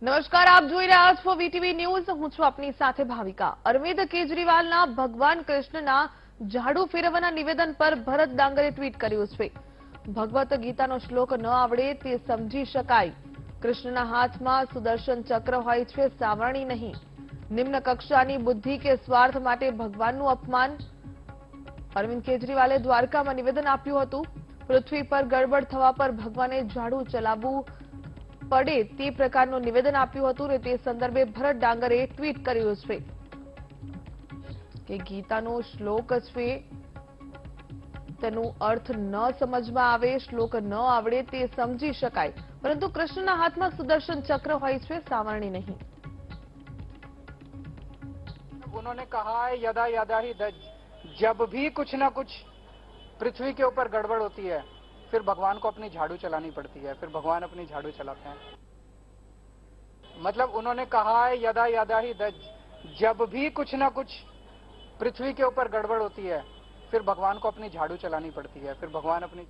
નમસ્કાર, આપ જોઈ રહ્યા છો વીટીવી ન્યૂઝ। હું છું આપની સાથે ભાવિકા। અરવિંદ કેજરીવાલના ભગવાન કૃષ્ણના ઝાડુ ફેરવવાના નિવેદન પર ભરત ડાંગરે ટ્વીટ કર્યું છે। ભગવત ગીતાનો શ્લોક ન આવડે તે સમજી શકાય। કૃષ્ણના હાથમાં સુદર્શન ચક્ર હોય છે, સાવરણી નહીં। નિમ્ન કક્ષાની બુદ્ધિ કે સ્વાર્થ માટે ભગવાનનું અપમાન। અરવિંદ કેજરીવાલે દ્વારકામાં નિવેદન આપ્યું હતું। પૃથ્વી પર ગડબડ થવા પર ભગવાને ઝાડુ ચલાવવું પડે તે પ્રકારનું નિવેદન આપ્યું હતું અને તે સંદર્ભે ભરત ડાંગરે ટ્વીટ કર્યું છે કે ગીતાનો શ્લોક છે તેનો અર્થ ન સમજમાં આવે, શ્લોક ન આવડે તે સમજી શકાય, પરંતુ કૃષ્ણના હાથમાં સુદર્શન ચક્ર હોય છે, સાવરણી નહીં। उन्होंने कहा है यदा यदा ही जब भी कुछ ना कुछ पृथ्वी के ऊपर गड़बड़ होती है फिर भगवान को अपनी झाड़ू चलानी पड़ती है, फिर भगवान अपनी झाड़ू चलाते हैं। मतलब उन्होंने कहा है यदा यदा ही जब भी कुछ ना कुछ पृथ्वी के ऊपर गड़बड़ होती है फिर भगवान को अपनी झाड़ू चलानी पड़ती है, फिर भगवान अपनी।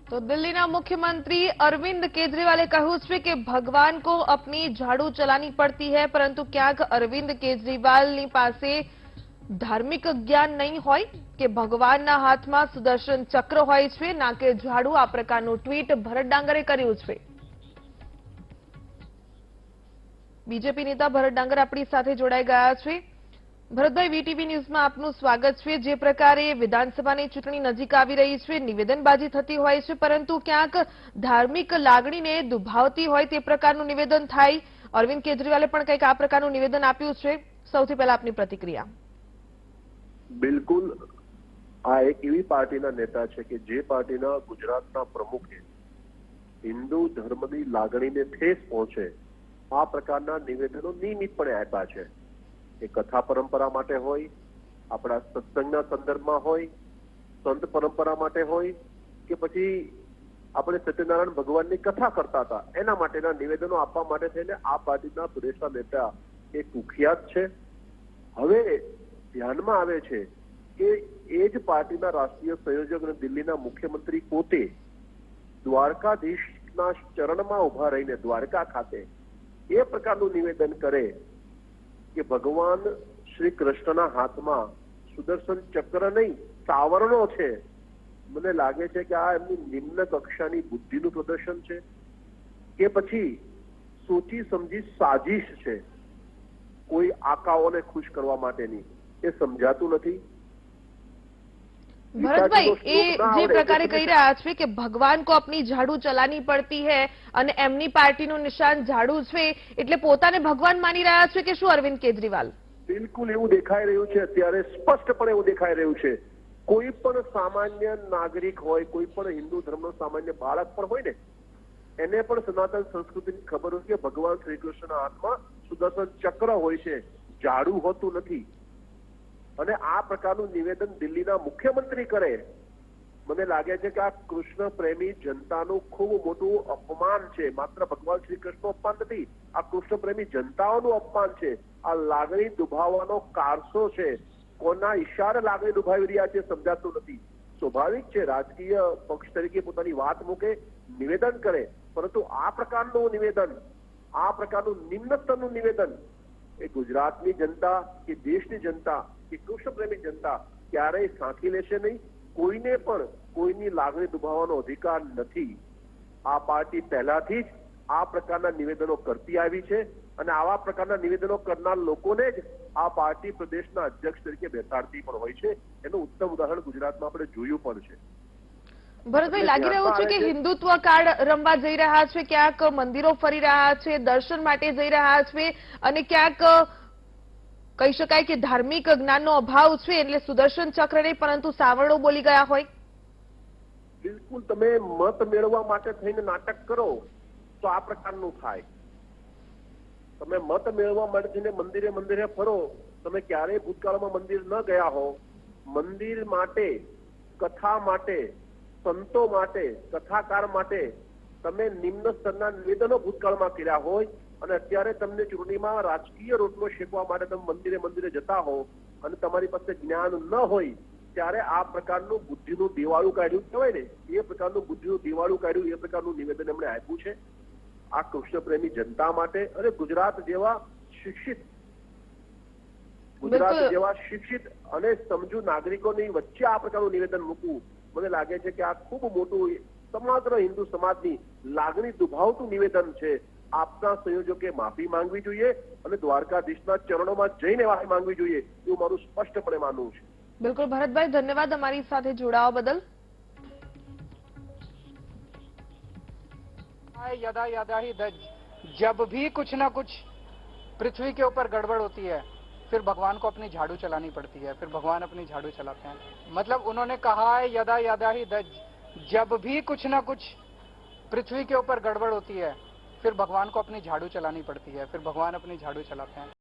तो दिल्लीना मुख्यमंत्री अरविंद केजरीवाले કહ્યું છે કે ભગવાન को अपनी झाड़ू चलानी पड़ती है, परंतु ક્યાંક અરવિંદ કેજરીવાલની પાસે ધાર્મિક જ્ઞાન નહીં હોય કે ભગવાનના હાથમાં સુદર્શન ચક્ર હોય છે, ના કે ઝાડુ। આ પ્રકારનું ટ્વીટ ભરત ડાંગરે કર્યું છે। બીજેપી નેતા ભરત ડાંગર આપણી સાથે જોડાઈ ગયા છે। ભરતભાઈ, વીટીવી ન્યૂઝમાં આપનું સ્વાગત છે। જે પ્રકારે વિધાનસભાની ચૂંટણી નજીક આવી રહી છે, નિવેદનબાજી થતી હોય છે, પરંતુ ક્યાંક ધાર્મિક લાગણીને દુભાવતી હોય તે પ્રકારનું નિવેદન થાય। અરવિંદ કેજરીવાલે પણ કંઈક આ પ્રકારનું નિવેદન આપ્યું છે। સૌથી પહેલા આપની પ્રતિક્રિયા। બિલકુલ, આ એક એવી પાર્ટીના નેતા છે કે જે પાર્ટીના ગુજરાતના પ્રમુખે હિન્દુ ધર્મની લાગણીને ઠેસ પહોંચે આ પ્રકારના નિવેદનો નિયમિતપણે આપ્યા છે। એ કથા પરંપરા માટે હોય, આપણા સત્સંગના સંદર્ભમાં હોય, સંત પરંપરા માટે હોય કે પછી આપણે સત્યનારાયણ ભગવાનની કથા કરતા હતા એના માટેના નિવેદનો આપવા માટે થઈને આ પાર્ટીના પ્રદેશના નેતા એ કુખ્યાત છે। હવે ધ્યાનમાં આવે છે કે એ જ પાર્ટીના રાષ્ટ્રીય સંયોજક અને દિલ્હીના મુખ્યમંત્રી પોતે દ્વારકાધીશના ચરણમાં ઉભા રહીને દ્વારકા ખાતે એ પ્રકારનું નિવેદન કરે કે ભગવાન શ્રી કૃષ્ણના હાથમાં સુદર્શન ચક્ર નહીં સાવરણો છે। મને લાગે છે કે આ એમની નિમ્ન કક્ષાની બુદ્ધિનું પ્રદર્શન છે કે પછી સોચી સમજી સાજિશ છે કોઈ આકાઓને ખુશ કરવા માટેની, એ સમજાતું નથી। ભરતભાઈ, એ જે પ્રકારે કહી રહ્યા છે કે ભગવાન को अपनी झाड़ू चलानी पड़ती है અને એમની પાર્ટીનું નિશાન ઝાડુ છે, એટલે પોતાને ભગવાન માની રહ્યા છે કે શું અરવિંદ કેજરીવાલ? બિલકુલ એવું દેખાઈ રહ્યું છે। અત્યારે સ્પષ્ટપણે એવું દેખાઈ રહ્યું છે। કોઈ પણ સામાન્ય નાગરિક હોય, કોઈ પણ હિન્દુ ધર્મનો સામાન્ય બાળક પણ હોય ને, એને પણ સનાતન સંસ્કૃતિની ખબર હોય કે ભગવાન શ્રી કૃષ્ણના હાથમાં સુદર્શન ચક્ર હોય છે, ઝાડુ હોતું નથી। અને આ પ્રકારનું નિવેદન દિલ્હીના મુખ્યમંત્રી કરે, મને લાગે છે કે આ કૃષ્ણ પ્રેમી જનતાનું ખૂબ મોટું અપમાન છે। માત્ર ભગવાન શ્રી કૃષ્ણનું અપમાન નથી, આ કૃષ્ણ પ્રેમી જનતાઓનું અપમાન છે। આ લાગણી દુભાવવાનો કારસો છે। કોના ઈશારે લાગણી દુભાવી રહ્યા છે સમજાતું નથી। સ્વાભાવિક છે રાજકીય પક્ષ તરીકે પોતાની વાત મૂકે, નિવેદન કરે, પરંતુ આ પ્રકારનું નિવેદન, આ પ્રકારનું નિમ્ન સ્તરનું નિવેદન એ ગુજરાતની जनता કે દેશની जनता કે કૃષ્ણ પ્રેમી जनता ક્યારેય સાંખી લેશે નહીં। કોઈને પણ કોઈની લાગણી દુભાવવાનો અધિકાર નથી। આ પાર્ટી પહેલાથી જ આ પ્રકારના નિવેદનો કરતી આવી છે અને આવા પ્રકારના નિવેદનો કરનાર લોકોને જ આ પાર્ટી પ્રદેશના અધ્યક્ષ તરીકે બેસાડતી પણ હોય છે। એનું ઉત્તમ ઉદાહરણ ગુજરાતમાં આપણે જોયું પણ છે। ભરતભાઈ, લાગી રહ્યું છે કે હિન્દુત્વ કાર્ડ રમવા જઈ રહ્યા છે, ક્યાંક મંદિરો ફરી રહ્યા છે, દર્શન માટે જઈ રહ્યા છે અને ક્યાંક કહી શકાય કે ધાર્મિક જ્ઞાનનો અભાવ છે એટલે સુદર્શન ચક્ર નહીં પરંતુ સાવરણો બોલી ગયા હોય। બિલકુલ, તમે મત મેળવવા માટે થઈને નાટક કરો તો આ પ્રકારનું થાય। તમે મત મેળવવા માટે થઈને મંદિરે મંદિરે ફરો, તમે ક્યારેય ભૂતકાળમાં મંદિર ન ગયા હો। મંદિર માટે, કથા માટે, સંતો માટે, કથાકાર માટે તમે નિમ્ન સ્તરના નિવેદનો ભૂતકાળમાં કર્યા હોય અને અત્યારે તમને ચૂંટણીમાં રાજકીય રોટલો શેકવા માટે તમે મંદિરે મંદિરે જતા હો અને તમારી પાસે જ્ઞાન ન હોય ત્યારે આ પ્રકારનું બુદ્ધિનું દિવાળું કાઢ્યું કહેવાય ને, એ પ્રકારનું બુદ્ધિનું દિવાળું કાઢ્યું, એ પ્રકારનું નિવેદન એમણે આપ્યું છે આ કૃષ્ણપ્રેમી જનતા માટે. અને ગુજરાત જેવા શિક્ષિત અને સમજુ નાગરિકોની વચ્ચે આ પ્રકારનું નિવેદન મૂકવું, મને લાગે છે કે આ ખૂબ મોટું સમગ્ર હિન્દુ સમાજની લાગણી દુભાવતું નિવેદન છે. આપના સંયોજકે માફી માંગવી જોઈએ અને દ્વારકાધીશના ચરણોમાં જઈને માફી માંગવી જોઈએ, એવું મારું સ્પષ્ટપણે માનવું છે. બિલકુલ ભરતભાઈ, ધન્યવાદ અમારી સાથે જોડાવા બદલ. यदा यदा ही दज, जब भी कुछ ना कुछ पृथ्वी के ऊपर गड़बड़ होती है फिर भगवान को अपनी झाड़ू चलानी पड़ती है, फिर भगवान अपनी झाड़ू चलाते हैं. मतलब उन्होंने कहा है यदा यदा ही दज, जब भी कुछ ना कुछ पृथ्वी के ऊपर गड़बड़ होती है फिर भगवान को अपनी झाड़ू चलानी पड़ती है, फिर भगवान अपनी झाड़ू चलाते हैं.